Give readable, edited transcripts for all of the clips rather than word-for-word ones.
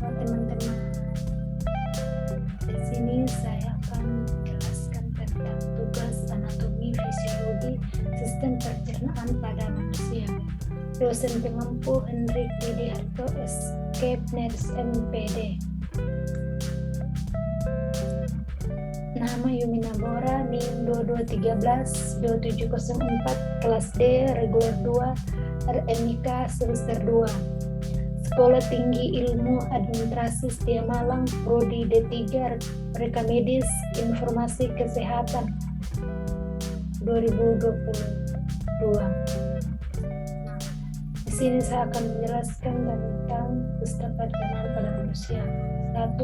Halo teman-teman, di sini saya akan menjelaskan tentang tugas anatomi fisiologi sistem pencernaan pada manusia. Dosen pengampu Hendrik Didiharto, Skepners, MPD. Nama Yumina Bora, NIM 2213-2704, kelas D, reguler 2, RMIK, semester 2. Sekolah Tinggi Ilmu Administrasi Setia Malang, Prodi D3, Reka Medis, Informasi Kesehatan 2022. Nah, di sini saya akan menjelaskan tentang sistem pencernaan pada manusia. 1.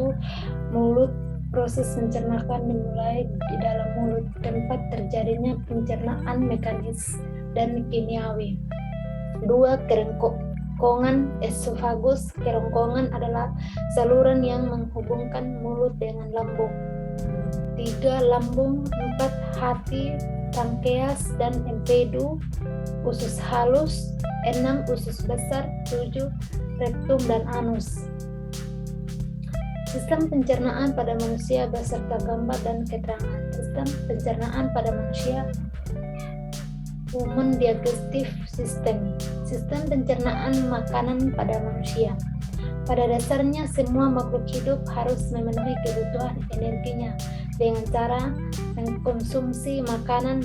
Mulut. Proses pencernaan dimulai di dalam mulut, tempat terjadinya pencernaan mekanis dan kimiawi. 2. Kerongkongan esofagus. Kerongkongan adalah saluran yang menghubungkan mulut dengan lambung. 3. Lambung. 4. Hati, pankreas dan empedu, usus halus. 6. Usus besar. 7. Rektum dan anus. Sistem pencernaan pada manusia beserta gambar dan keterangan. Sistem pencernaan pada manusia. Human Digestive System. Sistem pencernaan makanan pada manusia. Pada dasarnya semua makhluk hidup harus memenuhi kebutuhan energinya dengan cara mengkonsumsi makanan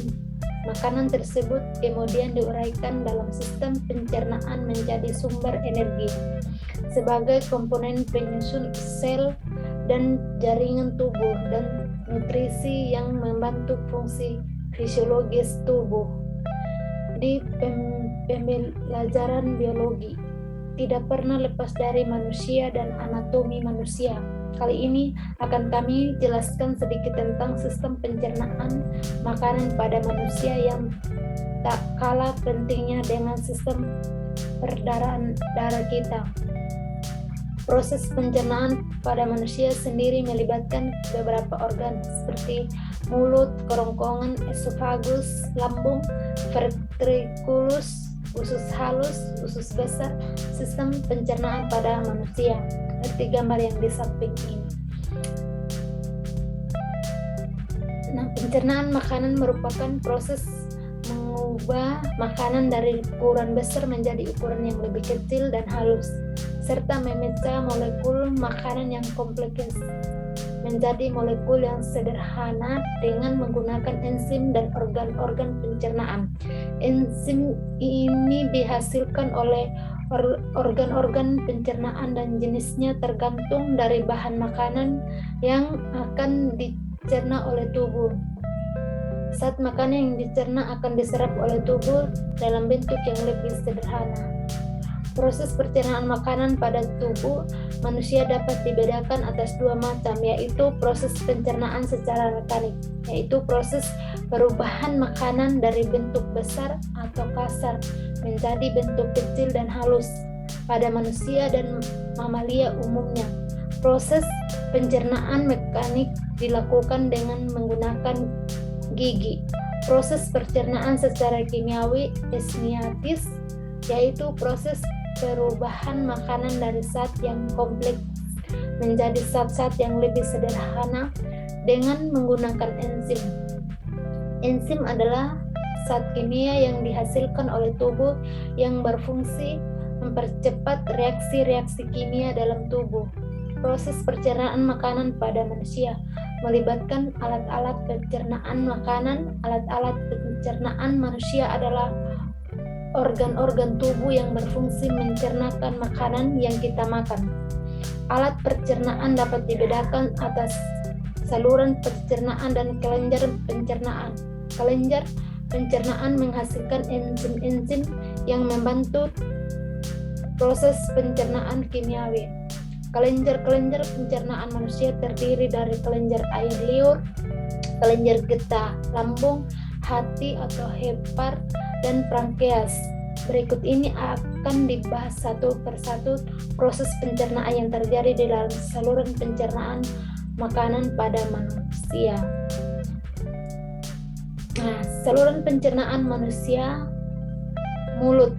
tersebut kemudian diuraikan dalam sistem pencernaan menjadi sumber energi sebagai komponen penyusun sel dan jaringan tubuh dan nutrisi yang membantu fungsi fisiologis tubuh. Di pembelajaran biologi tidak pernah lepas dari manusia dan anatomi manusia. Kali ini akan kami jelaskan sedikit tentang sistem pencernaan makanan pada manusia yang tak kalah pentingnya dengan sistem peredaran darah kita. Proses pencernaan pada manusia sendiri melibatkan beberapa organ seperti mulut, kerongkongan, esofagus, lambung, ventriculus, usus halus, usus besar. Sistem pencernaan pada manusia. Seperti gambar yang di samping ini. Nah, pencernaan makanan merupakan proses mengubah makanan dari ukuran besar menjadi ukuran yang lebih kecil dan halus, serta memecah molekul makanan yang kompleks menjadi molekul yang sederhana dengan menggunakan enzim dan organ-organ pencernaan. Enzim ini dihasilkan oleh organ-organ pencernaan dan jenisnya tergantung dari bahan makanan yang akan dicerna oleh tubuh. Saat makanan yang dicerna akan diserap oleh tubuh dalam bentuk yang lebih sederhana. Proses pencernaan makanan pada tubuh manusia dapat dibedakan atas dua macam, yaitu proses pencernaan secara mekanik, yaitu proses perubahan makanan dari bentuk besar atau kasar menjadi bentuk kecil dan halus pada manusia dan mamalia umumnya. Proses pencernaan mekanik dilakukan dengan menggunakan gigi. Proses pencernaan secara kimiawi enzimatis, yaitu proses perubahan makanan dari zat yang kompleks menjadi zat-zat yang lebih sederhana dengan menggunakan enzim. Enzim adalah zat kimia yang dihasilkan oleh tubuh yang berfungsi mempercepat reaksi-reaksi kimia dalam tubuh. Proses pencernaan makanan pada manusia melibatkan alat-alat pencernaan makanan. Alat-alat pencernaan manusia adalah organ-organ tubuh yang berfungsi mencernakan makanan yang kita makan. Alat pencernaan dapat dibedakan atas saluran pencernaan dan kelenjar pencernaan. Kelenjar pencernaan menghasilkan enzim-enzim yang membantu proses pencernaan kimiawi. Kelenjar-kelenjar pencernaan manusia terdiri dari kelenjar air liur, kelenjar getah lambung, hati atau hepar, dan pankreas. Berikut ini akan dibahas satu persatu proses pencernaan yang terjadi di dalam saluran pencernaan makanan pada manusia. Nah, saluran pencernaan manusia. Mulut.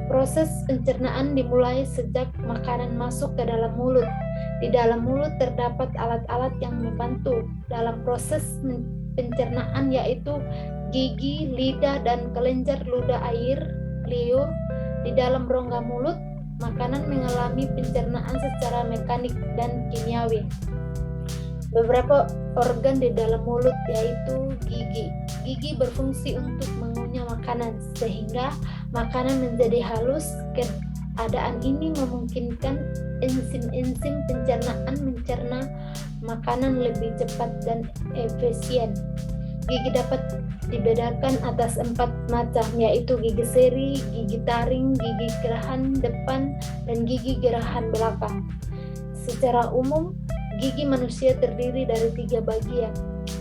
Proses pencernaan dimulai sejak makanan masuk ke dalam mulut. Di dalam mulut terdapat alat-alat yang membantu dalam proses pencernaan, yaitu gigi, lidah, dan kelenjar ludah air liur. Di dalam rongga mulut, makanan mengalami pencernaan secara mekanik dan kimiawi. Beberapa organ di dalam mulut yaitu gigi. Gigi berfungsi untuk mengunyah makanan sehingga makanan menjadi halus. Keadaan ini memungkinkan enzim-enzim pencernaan mencerna makanan lebih cepat dan efisien. Gigi dapat dibedakan atas 4 macam, yaitu gigi seri, gigi taring, gigi gerahan depan, dan gigi gerahan belakang. Secara umum, gigi manusia terdiri dari 3 bagian,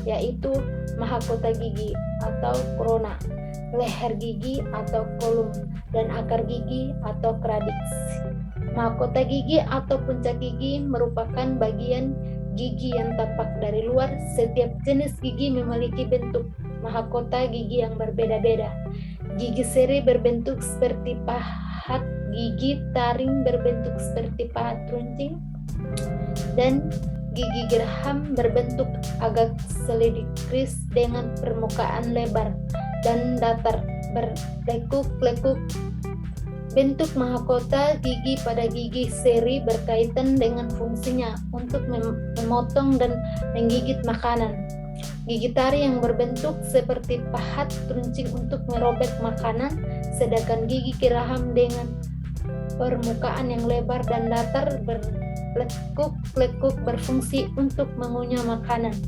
yaitu mahkota gigi atau krona, leher gigi atau kolum, dan akar gigi atau kradix. Mahkota gigi atau puncak gigi merupakan bagian gigi yang tampak dari luar. Setiap jenis gigi memiliki bentuk mahkota gigi yang berbeda-beda. Gigi seri berbentuk seperti pahat, gigi taring berbentuk seperti pahat runcing, dan gigi geraham berbentuk agak selidikris dengan permukaan lebar dan datar berlekuk-lekuk. Bentuk mahkota gigi pada gigi seri berkaitan dengan fungsinya untuk memotong dan menggigit makanan. Gigi taring yang berbentuk seperti pahat runcing untuk merobek makanan, sedangkan gigi geraham dengan permukaan yang lebar dan datar berlekuk-lekuk berfungsi untuk mengunyah makanan.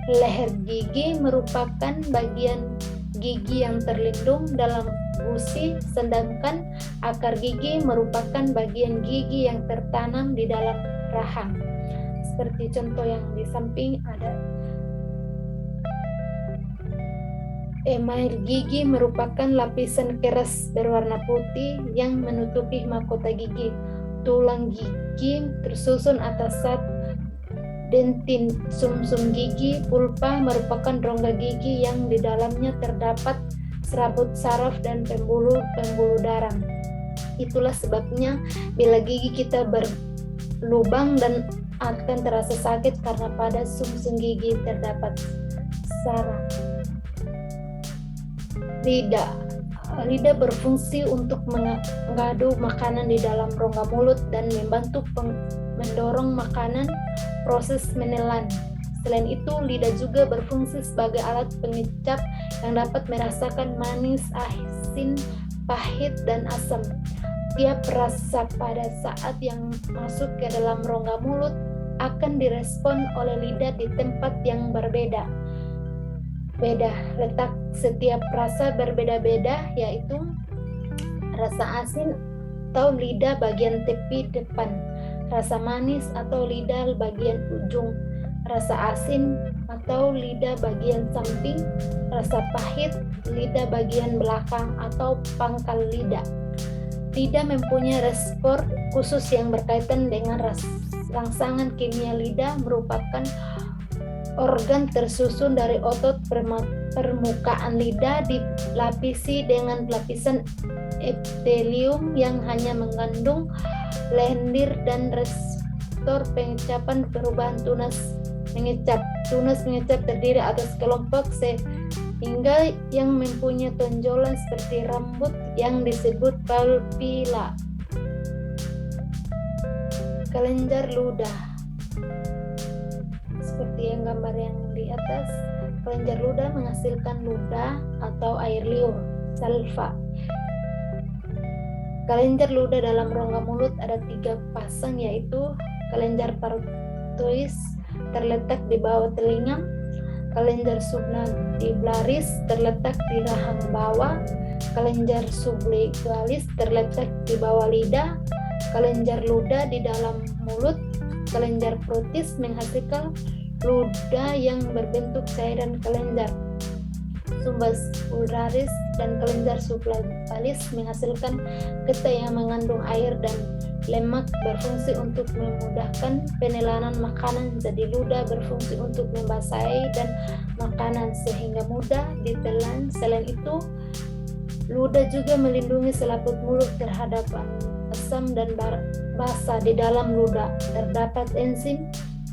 Leher gigi merupakan bagian gigi yang terlindung dalam gusi, sedangkan akar gigi merupakan bagian gigi yang tertanam di dalam rahang. Seperti contoh yang di samping ada. Email gigi merupakan lapisan keras berwarna putih yang menutupi mahkota gigi. Tulang gigi tersusun atas dentin sumsum gigi. Pulpa merupakan rongga gigi yang di dalamnya terdapat serabut saraf dan pembuluh darah. Itulah sebabnya bila gigi kita berlubang dan akan terasa sakit karena pada sumsum gigi terdapat saraf. Lidah berfungsi untuk mengadu makanan di dalam rongga mulut dan membantu mendorong makanan proses menelan. Selain itu, lidah juga berfungsi sebagai alat pengecap yang dapat merasakan manis, asin, pahit, dan asam. Tiap rasa pada saat yang masuk ke dalam rongga mulut akan direspon oleh lidah di tempat yang berbeda. Letak setiap rasa berbeda-beda, yaitu rasa asin atau lidah bagian tepi depan, rasa manis atau lidah bagian ujung, rasa asin atau lidah bagian samping, rasa pahit lidah bagian belakang atau pangkal lidah. Lidah mempunyai respon khusus yang berkaitan dengan rangsangan kimia. Lidah merupakan organ tersusun dari otot. Permukaan lidah dilapisi dengan lapisan epitelium yang hanya mengandung lendir dan reseptor pengecapan perubahan tunas mengecap. Tunas mengecap terdiri atas kelompok sehingga yang mempunyai tonjolan seperti rambut yang disebut papilla. Kelenjar ludah. Seperti yang gambar yang di atas, kelenjar ludah menghasilkan ludah atau air liur, salva. Kelenjar ludah dalam rongga mulut ada 3 pasang, yaitu kelenjar parotoid terletak di bawah telinga, kelenjar subnavularis terletak di rahang bawah, kelenjar sublingualis terletak di bawah lidah, kelenjar ludah di dalam mulut, kelenjar protis menghasilkan ludah yang berbentuk cairan, kelenjar subvascularis dan kelenjar sublingualis menghasilkan getah yang mengandung air dan lemak, berfungsi untuk memudahkan penelanan makanan. Jadi ludah berfungsi untuk membasahi dan makanan sehingga mudah ditelan. Selain itu, ludah juga melindungi selaput mulut terhadap asam dan basa di dalam ludah. Terdapat enzim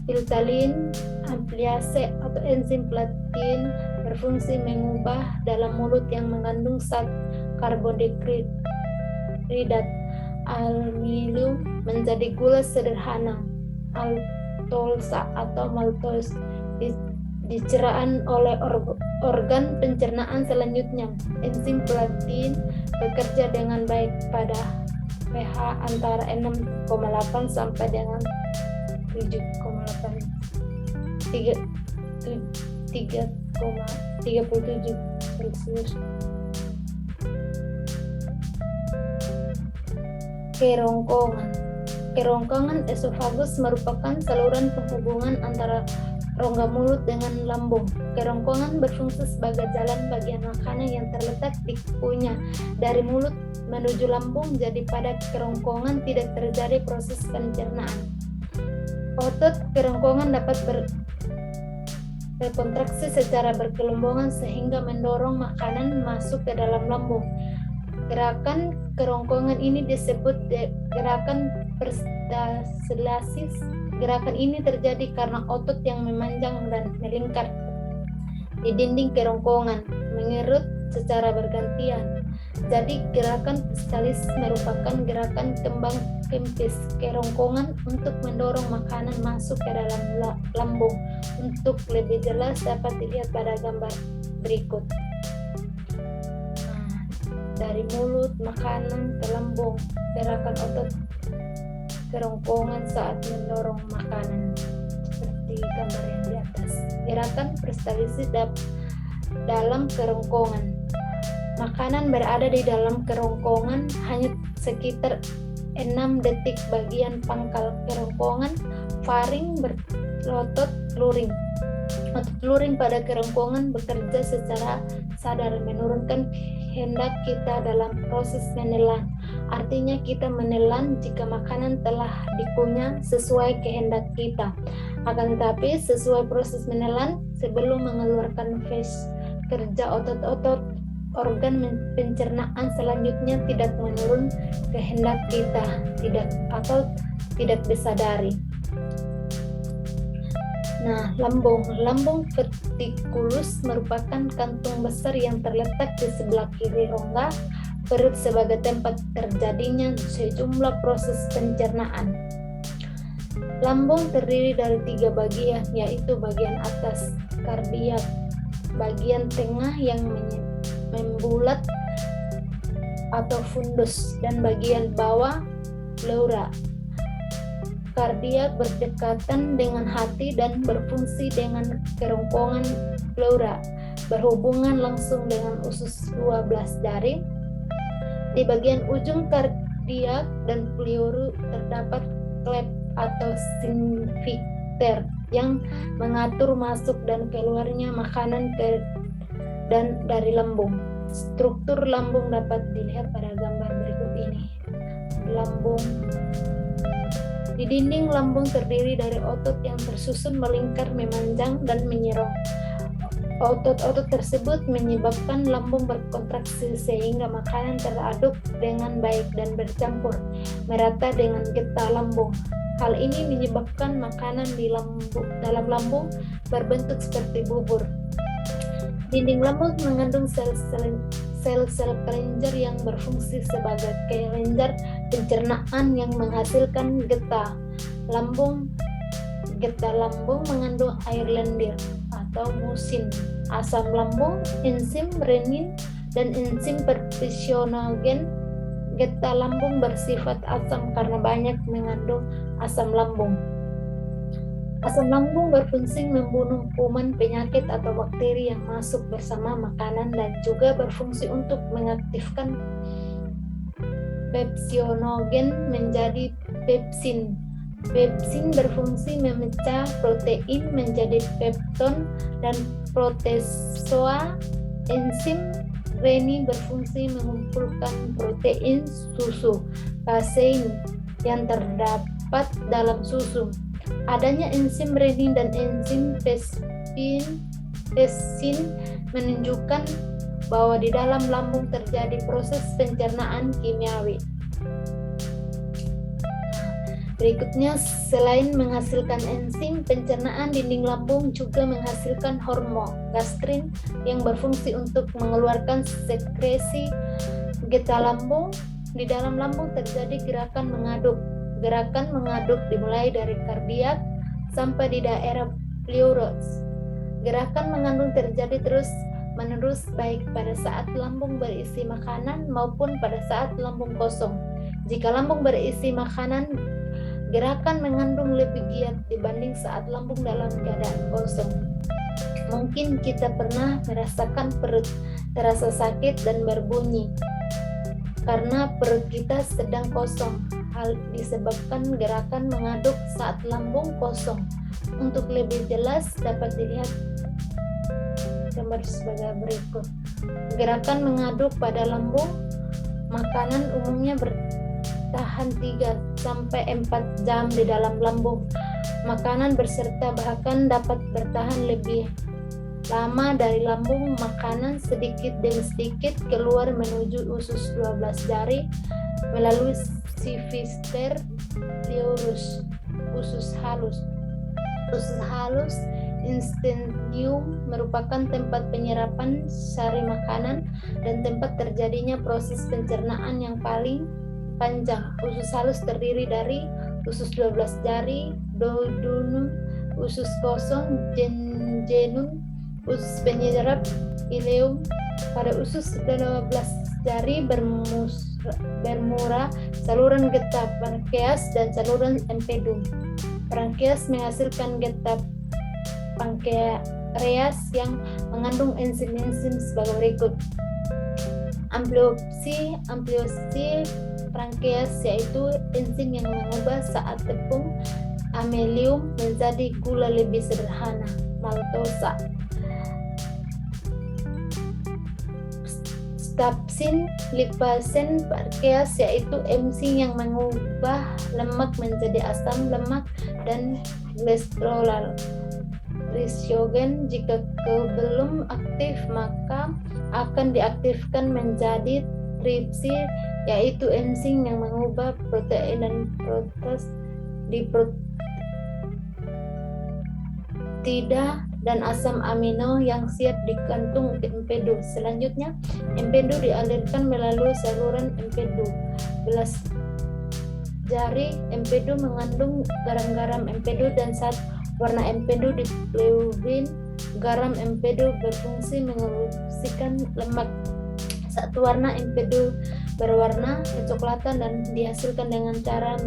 piltalin ampliase atau enzim platin berfungsi mengubah dalam mulut yang mengandung zat karbonhidrat aluminium menjadi gula sederhana maltosa atau maltose di ceraan oleh organ pencernaan selanjutnya. Enzim platin bekerja dengan baik pada pH antara 6,8 sampai dengan 3,37 Celcius. Kerongkongan esofagus merupakan saluran penghubungan antara rongga mulut dengan lambung. Kerongkongan berfungsi sebagai jalan bagian makanan yang terletak di kukunya dari mulut menuju lambung. Jadi pada kerongkongan tidak terjadi proses pencernaan. Otot kerongkongan dapat berkontraksi secara bergelombongan sehingga mendorong makanan masuk ke dalam lambung. Gerakan kerongkongan ini disebut gerakan peristalsis. Gerakan ini terjadi karena otot yang memanjang dan melingkar di dinding kerongkongan mengerut secara bergantian. Jadi gerakan peristalsis merupakan gerakan kembang kempis kerongkongan untuk mendorong makanan masuk ke dalam lambung. Untuk lebih jelas dapat dilihat pada gambar berikut. Dari mulut makanan ke lambung, gerakan otot kerongkongan saat mendorong makanan seperti gambar yang di atas. Gerakan peristalsis dalam kerongkongan. Makanan berada di dalam kerongkongan hanya sekitar 6 detik. Bagian pangkal kerongkongan, faring, berotot luring. Otot luring pada kerongkongan bekerja secara sadar menurunkan kehendak kita dalam proses menelan. Artinya kita menelan jika makanan telah dikunyah sesuai kehendak kita. Akan tetapi sesuai proses menelan sebelum mengeluarkan fase kerja otot-otot organ pencernaan selanjutnya tidak menurun kehendak kita tidak disadari. Nah, lambung vertikulus merupakan kantung besar yang terletak di sebelah kiri rongga perut sebagai tempat terjadinya sejumlah proses pencernaan. Lambung terdiri dari 3 bagian, yaitu bagian atas kardiak, bagian tengah yang membulat atau fundus, dan bagian bawah pleura. Kardiak berdekatan dengan hati dan berfungsi dengan kerongkongan pleura, berhubungan langsung dengan usus 12 jari. Di bagian ujung kardiak dan pleura terdapat klep atau sphincter yang mengatur masuk dan keluarnya makanan dan dari lambung. Struktur lambung dapat dilihat pada gambar berikut ini. Lambung. Di dinding lambung terdiri dari otot yang tersusun melingkar, memanjang, dan menyerong. Otot-otot tersebut menyebabkan lambung berkontraksi sehingga makanan teraduk dengan baik dan bercampur merata dengan getah lambung. Hal ini menyebabkan makanan di dalam lambung berbentuk seperti bubur. Dinding lambung mengandung sel-sel kelenjar yang berfungsi sebagai kelenjar pencernaan yang menghasilkan getah lambung. Getah lambung mengandung air lendir atau musin, asam lambung, enzim renin, dan enzim perfisionogen. Getah lambung bersifat asam karena banyak mengandung asam lambung. Asam lambung berfungsi membunuh kuman, penyakit, atau bakteri yang masuk bersama makanan dan juga berfungsi untuk mengaktifkan pepsinogen menjadi pepsin. Pepsin berfungsi memecah protein menjadi pepton dan proteasoa. Enzim renin berfungsi mengumpulkan protein susu, kasein, yang terdapat dalam susu. Adanya enzim renin dan enzim pepsin menunjukkan bahwa di dalam lambung terjadi proses pencernaan kimiawi. Berikutnya, selain menghasilkan enzim, pencernaan dinding lambung juga menghasilkan hormon gastrin yang berfungsi untuk mengeluarkan sekresi getah lambung. Di dalam lambung terjadi gerakan mengaduk. Gerakan mengaduk dimulai dari kardiak sampai di daerah pleuros. Gerakan mengandung terjadi terus-menerus baik pada saat lambung berisi makanan maupun pada saat lambung kosong. Jika lambung berisi makanan, gerakan mengandung lebih giat dibanding saat lambung dalam keadaan kosong. Mungkin kita pernah merasakan perut terasa sakit dan berbunyi karena perut kita sedang kosong. Hal disebabkan gerakan mengaduk saat lambung kosong. Untuk lebih jelas dapat dilihat gambar sebagai berikut. Gerakan mengaduk pada lambung makanan umumnya bertahan 3-4 jam di dalam lambung. Makanan berserta bahkan dapat bertahan lebih lama dari lambung. Makanan sedikit demi sedikit keluar menuju usus 12 jari melalui sphincter pleuris, usus halus. Usus halus intestinium merupakan tempat penyerapan sari makanan dan tempat terjadinya proses pencernaan yang paling panjang. Usus halus terdiri dari usus 12 jari, duodenum, usus kosong, jejunum, usus penyerap, ileum. Pada usus 12 jari bermula saluran getah pankreas dan saluran empedum. Pankreas menghasilkan getah pankreas yang mengandung enzim-enzim sebagai berikut. Ambliopsi pankreas yaitu enzim yang mengubah saat tepung amelium menjadi gula lebih sederhana, maltosa. Stapsin lipasen pankreas yaitu enzim yang mengubah lemak menjadi asam lemak dan kolesterol. Glycogen jika belum aktif maka akan diaktifkan menjadi tripsin yaitu enzim yang mengubah protein dan protease di peptida dan asam amino yang siap di kantung empedu. Selanjutnya, empedu dialirkan melalui saluran empedu. Belas jari empedu mengandung garam-garam empedu dan saat warna empedu di pleurin, garam empedu berfungsi mengeluarkan lemak. Saat warna empedu berwarna kecoklatan dan dihasilkan dengan cara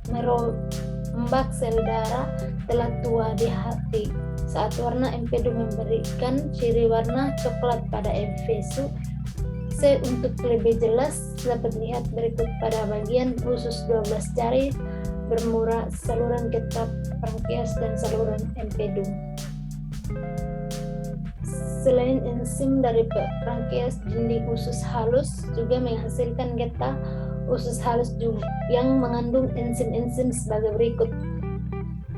merombak sel darah telah tua di hati. Saat warna empedu memberikan ciri warna coklat pada empedu. Untuk lebih jelas dapat lihat berikut pada bagian usus 12 jari bermula saluran getah pankreas dan saluran empedu. Selain enzim dari pankreas, dinding usus halus juga menghasilkan getah usus halus yang mengandung enzim-enzim sebagai berikut.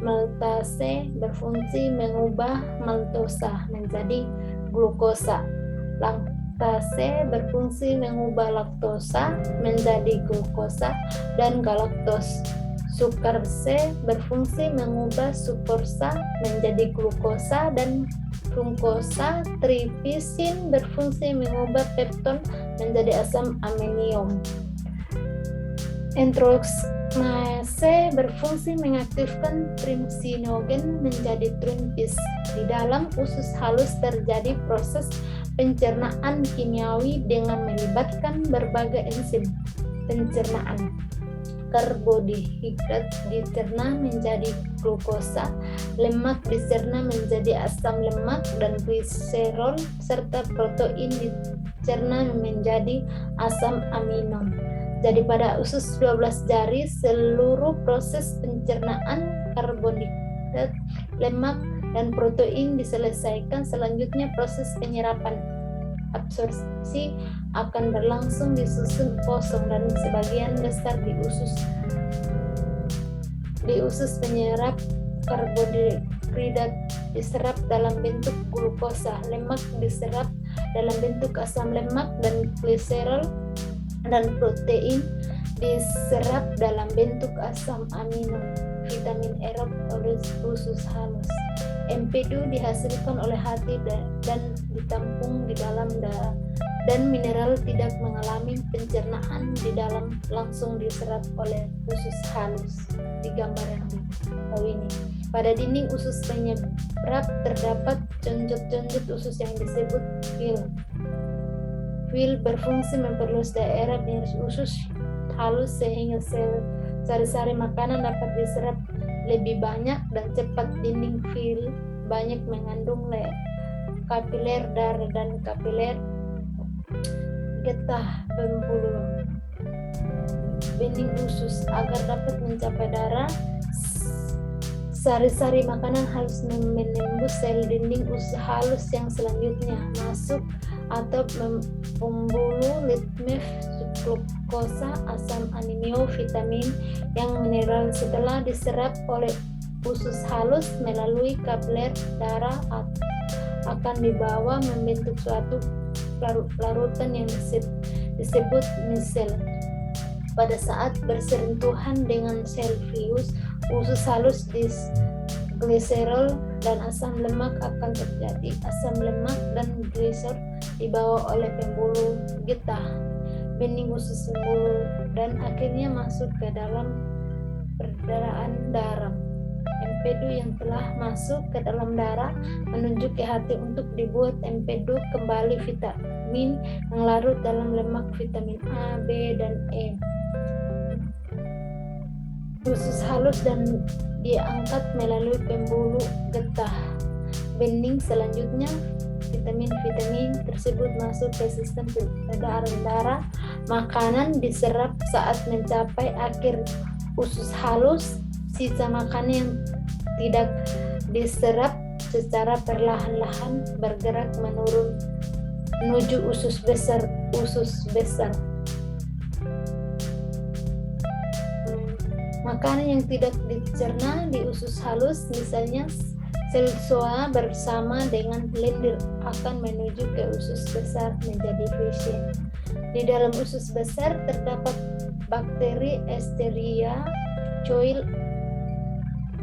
Maltase berfungsi mengubah maltosa menjadi glukosa. Laktase berfungsi mengubah laktosa menjadi glukosa dan galaktos. Sukrase berfungsi mengubah sukrosa menjadi glukosa dan fruktosa. Tripsin berfungsi mengubah pepton menjadi asam amonium. Enteroxmase berfungsi mengaktifkan trimsinogen menjadi trimpis. Di dalam usus halus terjadi proses pencernaan kimiawi dengan melibatkan berbagai enzim pencernaan. Karbohidrat dicerna menjadi glukosa, lemak dicerna menjadi asam lemak dan gliserol, serta protein dicerna menjadi asam amino. Jadi pada usus 12 jari seluruh proses pencernaan karbohidrat, lemak, dan protein diselesaikan. Selanjutnya proses penyerapan absorpsi akan berlangsung di susun kosong dan sebagian besar di usus penyerap. Karbohidrat diserap dalam bentuk glukosa, lemak diserap dalam bentuk asam lemak, dan gliserol dan protein diserap dalam bentuk asam amino, vitamin erat oleh usus halus. Empedu dihasilkan oleh hati dan ditampung di dalam darah, dan mineral tidak mengalami pencernaan di dalam, langsung diserap oleh usus halus. Di gambar yang di bawah ini, pada dinding usus penyerap terdapat conjut-conjut usus yang disebut vil. Vil berfungsi memperluas daerah bias usus halus sehingga sari-sari makanan dapat diserap lebih banyak dan cepat. Dinding vil banyak mengandung kapiler darah dan kapiler getah pembuluh bening usus. Agar dapat mencapai darah, sari-sari makanan harus menembus sel dinding usus halus yang selanjutnya masuk atau pembuluh litmef, glukosa, asam amino, vitamin yang mineral. Setelah diserap oleh usus halus melalui kapiler darah, akan dibawa membentuk suatu larutan yang disebut misel. Pada saat bersentuhan dengan sel vius, usus halus gliserol dan asam lemak akan terjadi. Asam lemak dan gliserol dibawa oleh pembuluh getah bening usus pembuluh dan akhirnya masuk ke dalam peredaran darah. Empedu yang telah masuk ke dalam darah menunjuk ke hati untuk dibuat empedu kembali vitamin yang larut dalam lemak, vitamin A, B, dan E. Usus halus dan diangkat melalui pembuluh getah bening. Selanjutnya vitamin-vitamin tersebut masuk ke sistem peredaran darah. Makanan diserap saat mencapai akhir usus halus. Sisa makanan yang tidak diserap secara perlahan-lahan bergerak menurun menuju usus besar. Makanan yang tidak dicerna di usus halus, misalnya sel soa bersama dengan lendir, akan menuju ke usus besar menjadi feces. Di dalam usus besar terdapat bakteri Escherichia coli.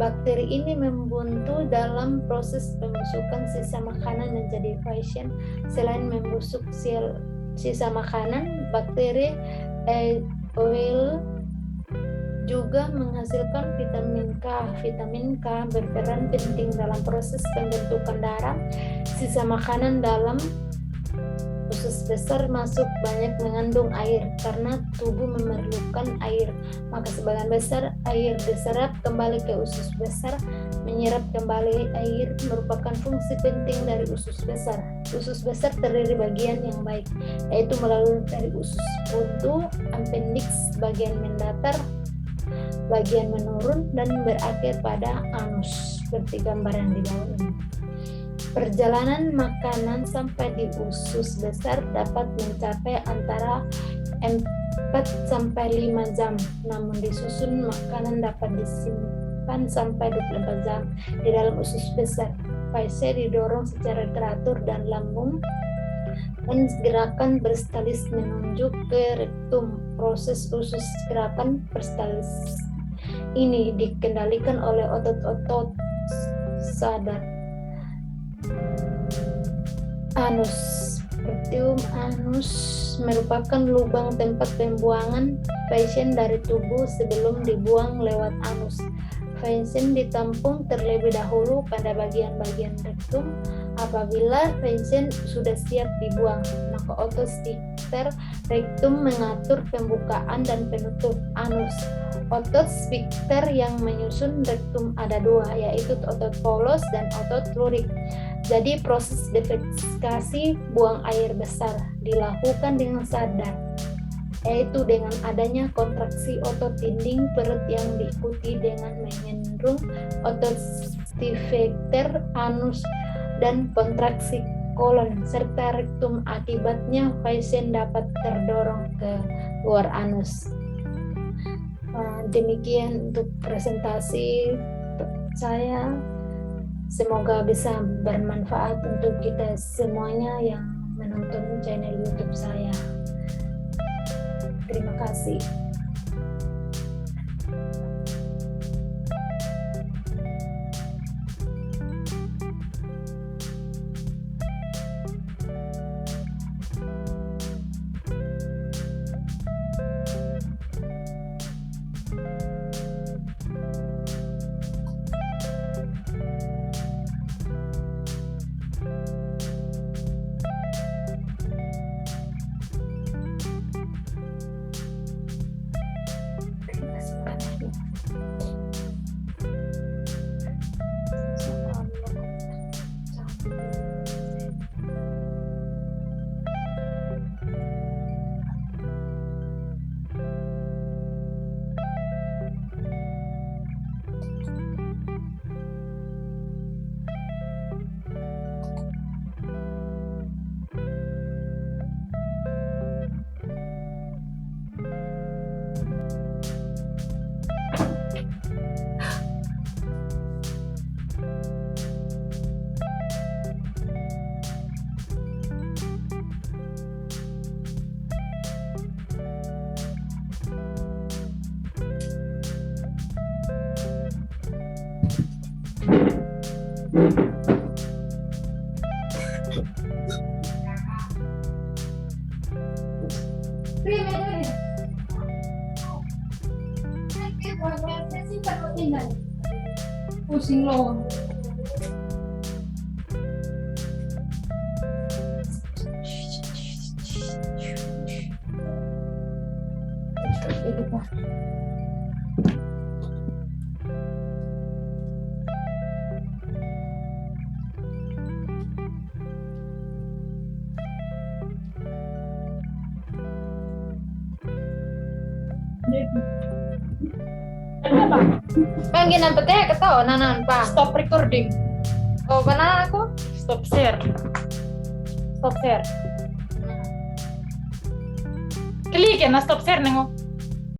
Bakteri ini membantu dalam proses pembusukan sisa makanan menjadi feces. Selain membusuk sisa makanan, bakteri E. coli juga menghasilkan vitamin K. Vitamin K berperan penting dalam proses pembentukan darah. Sisa makanan dalam usus besar masuk banyak mengandung air karena tubuh memerlukan air, maka sebagian besar air diserap kembali ke usus besar. Menyerap kembali air merupakan fungsi penting dari usus besar. Usus besar terdiri bagian yang baik, yaitu melalui dari usus buntu, appendix bagian mendatar, bagian menurun, dan berakhir pada anus seperti gambar yang di bawah ini. Perjalanan makanan sampai di usus besar dapat mencapai antara 4 sampai 5 jam, namun disusun makanan dapat disimpan sampai 24 jam di dalam usus besar. Feces didorong secara teratur dan lambung dan gerakan peristalsis menunjuk ke rektum. Proses usus gerakan peristalsis ini dikendalikan oleh otot-otot sadar. Anus. Rectum anus merupakan lubang tempat pembuangan feces dari tubuh sebelum dibuang lewat anus. Feces ditampung terlebih dahulu pada bagian-bagian rektum. Apabila feces sudah siap dibuang, maka otot sphincter rektum mengatur pembukaan dan penutup anus. Otot sphincter yang menyusun rektum ada dua, yaitu otot polos dan otot lurik. Jadi proses defekasi buang air besar dilakukan dengan sadar, yaitu dengan adanya kontraksi otot dinding perut yang diikuti dengan menyenderung otot sphincter anus dan kontraksi kolon serta rektum. Akibatnya feces dapat terdorong ke luar anus. Demikian untuk presentasi saya. Semoga bisa bermanfaat untuk kita semuanya yang menonton channel YouTube saya. Terima kasih. Pusing loh. Bang gina pete ketawa nanan pa. Stop recording. Oh mana aku? Stop share. Stop share. Klik ya na stop share nengo.